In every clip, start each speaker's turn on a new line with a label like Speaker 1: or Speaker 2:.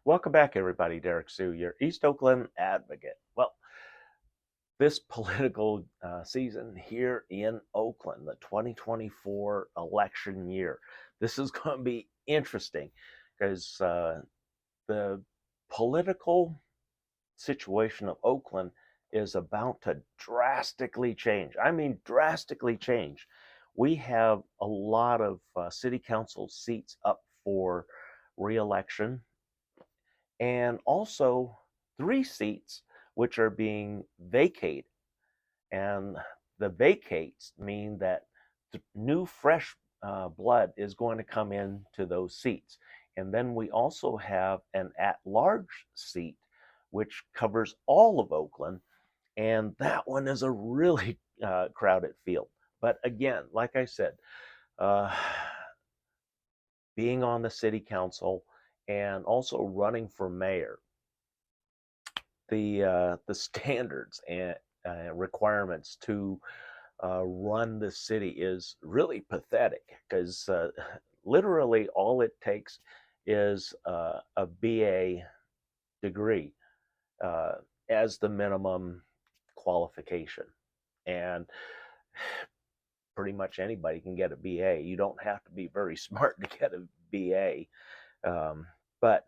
Speaker 1: Welcome back, everybody. Derrick Soo, your East Oakland advocate. Well, this political season here in Oakland, the 2024 election year, this is going to be interesting because the political situation of Oakland is about to drastically change. I mean, drastically change. We have a lot of city council seats up for reelection and also 3 seats which are being vacated. And the vacates mean that new, fresh blood is going to come into those seats. And then we also have an at large seat, which covers all of Oakland. And that one is a really crowded field. But again, like I said, uh, being on the city council and also running for mayor, the standards and requirements to run the city is really pathetic because literally all it takes is a BA degree uh, as the minimum qualification, and pretty much anybody can get a BA. You don't have to be very smart to get a BA, but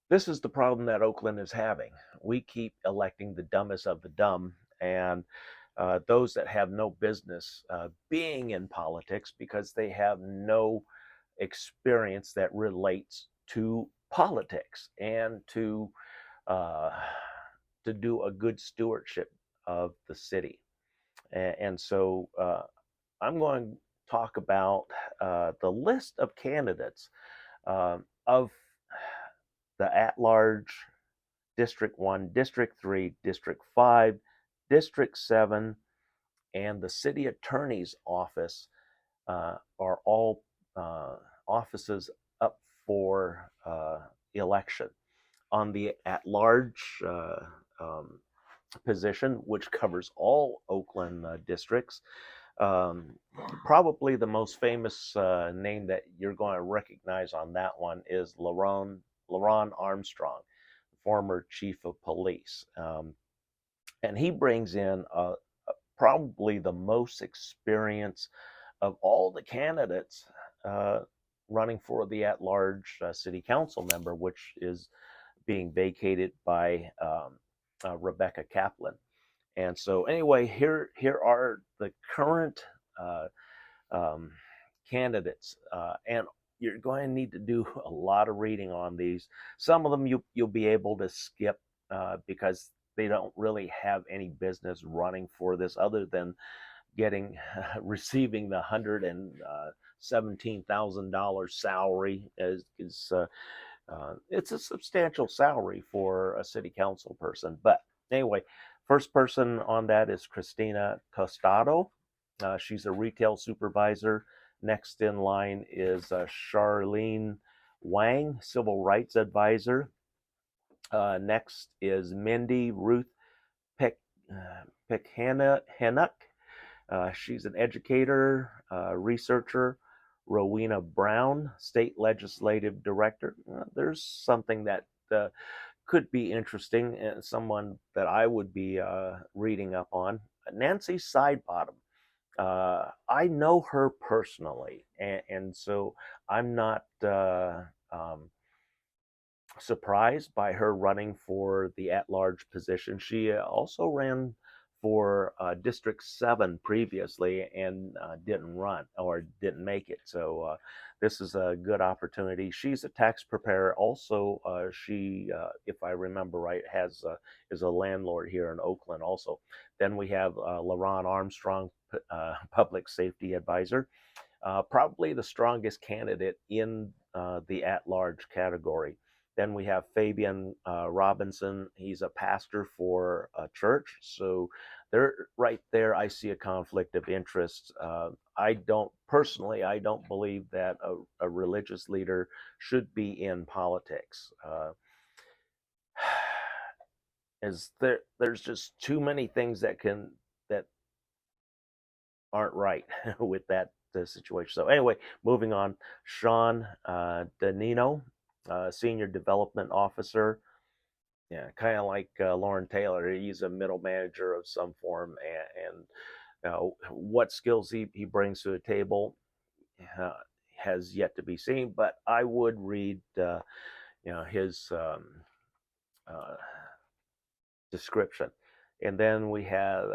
Speaker 1: this is the problem that Oakland is having. We keep electing the dumbest of the dumb, and those that have no business being in politics because they have no experience that relates to politics and uh, to do a good stewardship of the city. And so I'm going to talk about the list of candidates of the at large District 1, District 3, District 5, District 7, and the city attorney's office are all offices up for election. On the at large position, which covers all Oakland districts, um, probably the most famous name that you're going to recognize on that one is LaRon Armstrong, former chief of police. And he brings in probably the most experience of all the candidates uh, running for the at large city council member, which is being vacated by Rebecca Kaplan. And so, anyway, here are the current uh, um, candidates, and you're going to need to do a lot of reading on these. Some of them you'll be able to skip because they don't really have any business running for this other than getting receiving the $117,000 salary it's a substantial salary for a city council person. But anyway, first person on that is Christina Costado. She's a retail supervisor. Next in line is Charlene Wang, civil rights advisor. Next is Mindy Ruth Peck, Peckhannock. She's an educator, researcher. Rowena Brown, state legislative director. There's something that could be interesting and someone that I would be reading up on. Nancy Sidebottom. I know her personally, and so I'm not surprised by her running for the at-large position. She also ran for District 7 previously and didn't run or didn't make it. So this is a good opportunity. She's a tax preparer. Also, she, if I remember right, has is a landlord here in Oakland also. Then we have LaRon Armstrong, public safety advisor. Probably the strongest candidate in the at-large category. Then we have Fabian Robinson. He's a pastor for a church. So there, right there, I see a conflict of interest. I don't believe that a religious leader should be in politics. As there's just too many things that aren't right with that the situation. So anyway, moving on, Sean Danino, Senior Development Officer. Yeah, kind of like Lauren Taylor. He's a middle manager of some form, and what skills he brings to the table uh, has yet to be seen. But I would read his uh, description. And then we have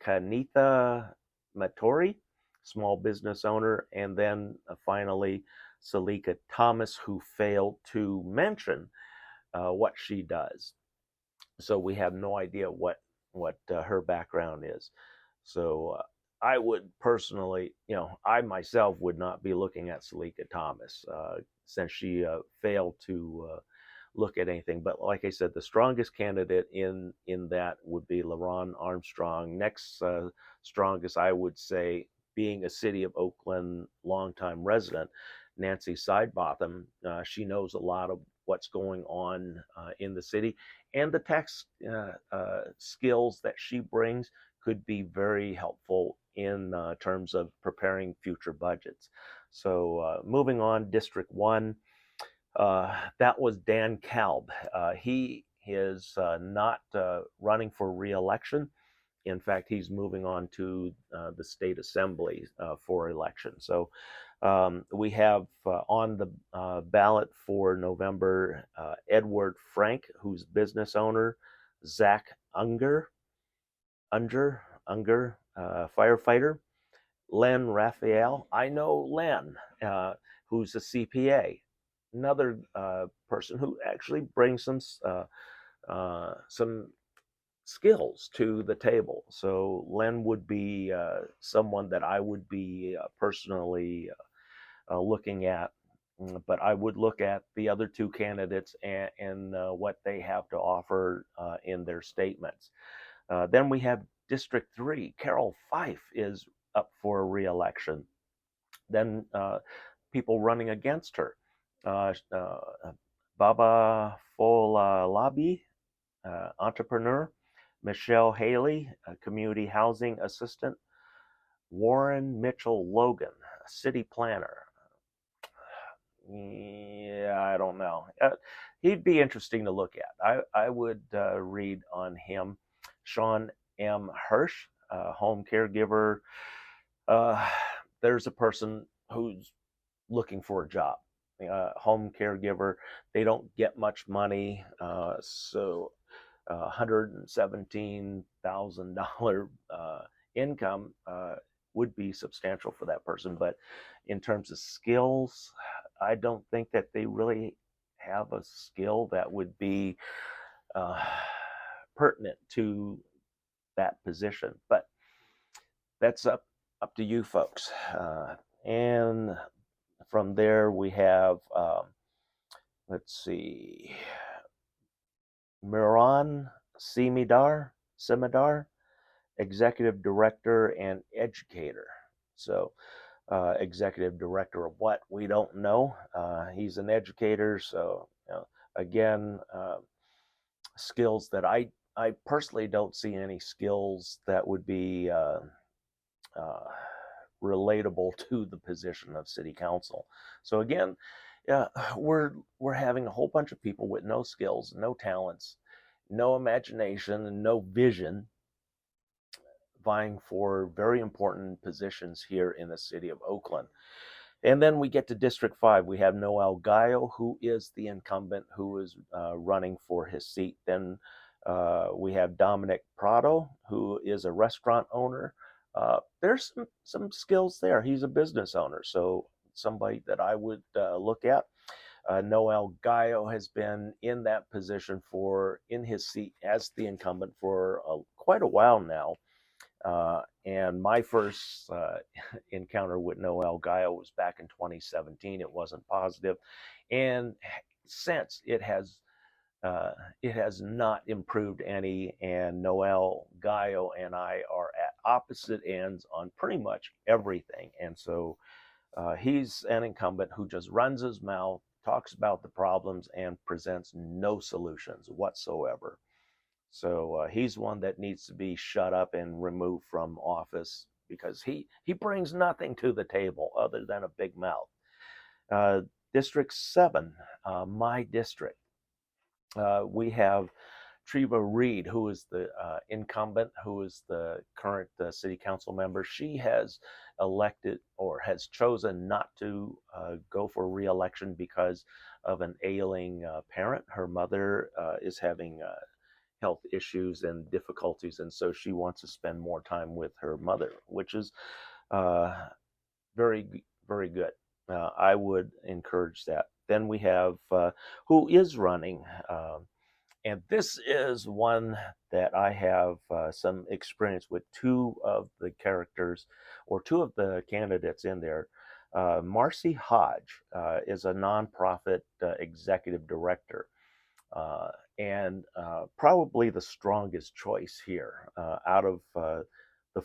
Speaker 1: Kanitha Matori, small business owner, and then finally Salika Thomas, who failed to mention what she does. So we have no idea what her background is. So I would personally, I myself would not be looking at Salika Thomas since she failed to look at anything. But like I said, the strongest candidate in that would be LaRon Armstrong. Next strongest, I would say, being a City of Oakland longtime resident, Nancy Sidebotham. She knows a lot of what's going on in the city, and the tax skills that she brings could be very helpful in terms of preparing future budgets. So moving on, District 1, that was Dan Kalb. He is not running for re-election. In fact, he's moving on to the state assembly for election. So we have on the ballot for November Edward Frank, who's business owner, Zach Unger, firefighter, Len Raphael. I know Len, who's a CPA, another person who actually brings some skills to the table. So Len would be someone that I would be personally looking at, but I would look at the other two candidates and what they have to offer in their statements. Then we have District 3. Carol Fife is up for re-election. Then people running against her. Baba Folalabi, entrepreneur. Michelle Haley, a community housing assistant. Warren Mitchell Logan, a city planner. Yeah, I don't know. He'd be interesting to look at. I would read on him. Sean M. Hirsch, home caregiver. There's a person who's looking for a job. Home caregiver. They don't get much money, so $117,000 income would be substantial for that person. But in terms of skills, I don't think that they really have a skill that would be pertinent to that position. But that's up to you folks. And from there we have, let's see, Miran Simidar, executive director and educator. So executive director of what, we don't know. He's an educator, so again, skills that I personally don't see any skills that would be relatable to the position of city council. So again, we're having a whole bunch of people with no skills, no talents, no imagination, and no vision, vying for very important positions here in the city of Oakland. And then we get to District 5. We have Noel Gallo, who is the incumbent, who is running for his seat. Then we have Dominic Prado, who is a restaurant owner. There's some skills there. He's a business owner, so somebody that I would look at. Noel Gallo has been in that position in his seat as the incumbent for quite a while now. And my first encounter with Noel Gallo was back in 2017. It wasn't positive, and since it has not improved any. And Noel Gallo and I are at opposite ends on pretty much everything. And so he's an incumbent who just runs his mouth, talks about the problems, and presents no solutions whatsoever. So he's one that needs to be shut up and removed from office, because he brings nothing to the table other than a big mouth. District 7, my district. We have Treva Reed, who is the incumbent, who is the current city council member. She has elected or has chosen not to go for re-election because of an ailing parent. Her mother is having health issues and difficulties, and so she wants to spend more time with her mother, which is very, very good. I would encourage that. Then we have who is running. And this is one that I have some experience with. Two of the characters, or two of the candidates in there. Marcy Hodge is a nonprofit executive director, and probably the strongest choice here out of the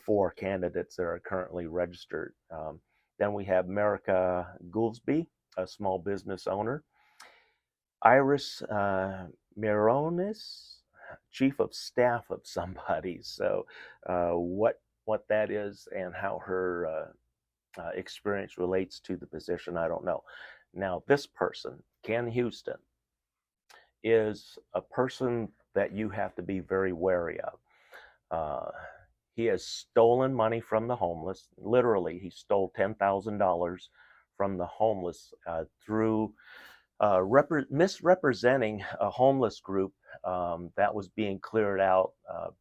Speaker 1: four candidates that are currently registered. Then we have Merica Gouldsby, a small business owner. Iris Mirones, chief of staff of somebody. So what that is and how her experience relates to the position, I don't know. Now, this person, Ken Houston, is a person that you have to be very wary of. He has stolen money from the homeless. Literally, he stole $10,000 from the homeless through misrepresenting a homeless group that was being cleared out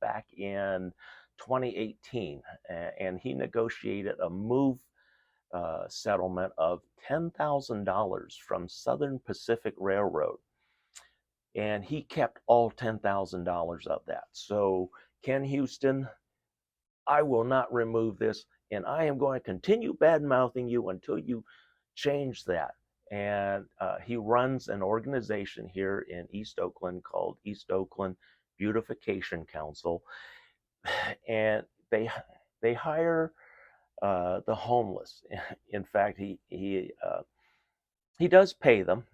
Speaker 1: back in 2018. And he negotiated a move settlement of $10,000 from Southern Pacific Railroad. And he kept all $10,000 of that. So, Ken Houston, I will not remove this, and I am going to continue bad-mouthing you until you change that. And he runs an organization here in East Oakland called East Oakland Beautification Council, and they hire the homeless. In fact, he does pay them.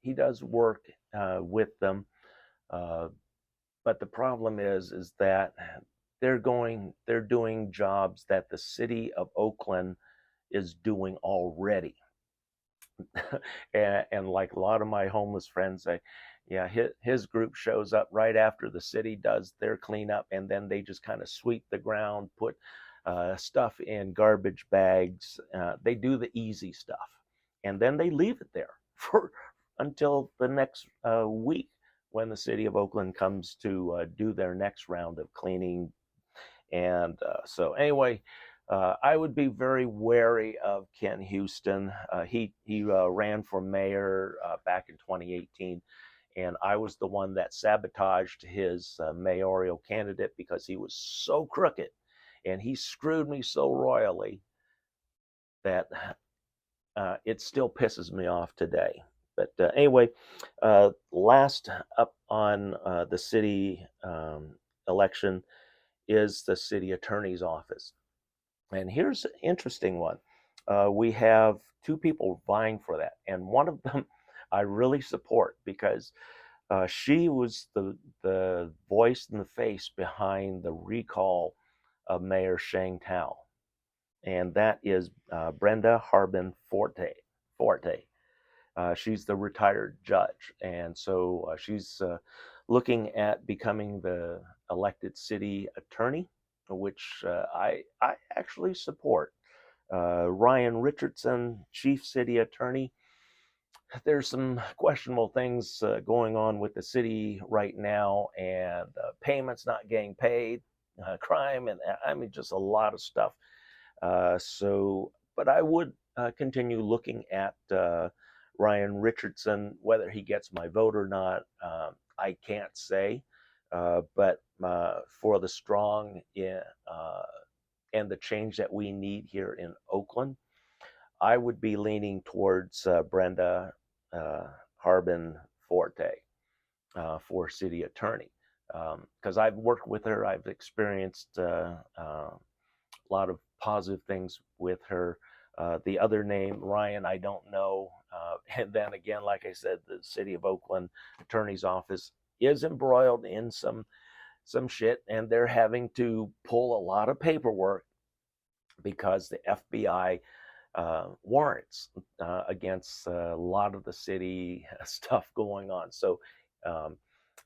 Speaker 1: He does work with them, but the problem is that they're doing jobs that the city of Oakland is doing already. and like a lot of my homeless friends say, yeah, his group shows up right after the city does their cleanup, and then they just kind of sweep the ground, put stuff in garbage bags. They do the easy stuff, and then they leave it there for until the next week when the city of Oakland comes to do their next round of cleaning. And so anyway, I would be very wary of Ken Houston. He ran for mayor back in 2018, and I was the one that sabotaged his mayoral candidate because he was so crooked, and he screwed me so royally that it still pisses me off today. But anyway, last up on the city election is the city attorney's office. And here's an interesting one. We have two people vying for that, and one of them I really support because she was the voice and the face behind the recall of Mayor Sheng Tao, and that is Brenda Harbin Forte. She's the retired judge, and so she's looking at becoming the elected city attorney, which I actually support. Ryan Richardson, chief city attorney. There's some questionable things going on with the city right now, and payments not getting paid, crime, and I mean just a lot of stuff. But I would continue looking at Ryan Richardson. Whether he gets my vote or not, I can't say. But for the strong and the change that we need here in Oakland, I would be leaning towards Brenda Harbin Forte for city attorney, because I've worked with her. I've experienced a lot of positive things with her. The other name, Ryan, I don't know. And then again, like I said, the city of Oakland attorney's office is embroiled in some shit, and they're having to pull a lot of paperwork because the FBI warrants against a lot of the city stuff going on. So um,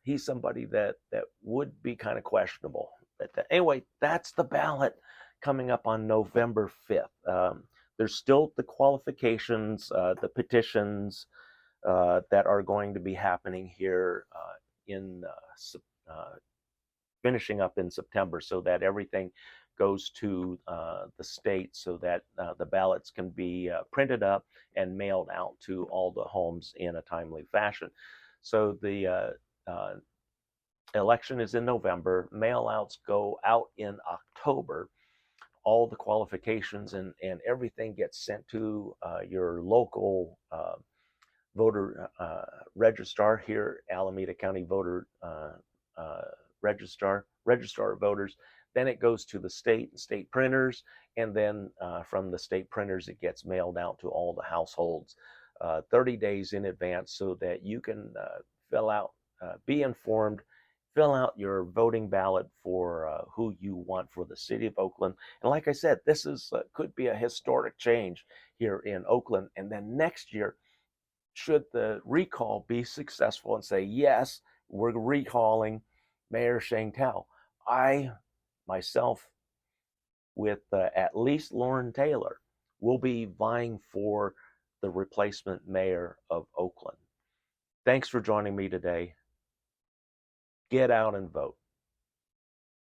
Speaker 1: he's somebody that would be kind of questionable. But anyway, that's the ballot coming up on November 5th. There's still the qualifications, the petitions that are going to be happening here in finishing up in September, so that everything goes to the state, so that the ballots can be printed up and mailed out to all the homes in a timely fashion. So the election is in November. Mail outs go out in October. All the qualifications and everything gets sent to your local voter registrar here, Alameda County voter uh, registrar of voters. Then it goes to the state printers, and then from the state printers, it gets mailed out to all the households 30 days in advance, so that you can fill out, be informed, fill out your voting ballot for who you want for the city of Oakland. And like I said, this is could be a historic change here in Oakland. And then next year, should the recall be successful and say, yes, we're recalling Mayor Sheng Tao, I myself, with at least Lauren Taylor, will be vying for the replacement mayor of Oakland. Thanks for joining me today. Get out and vote.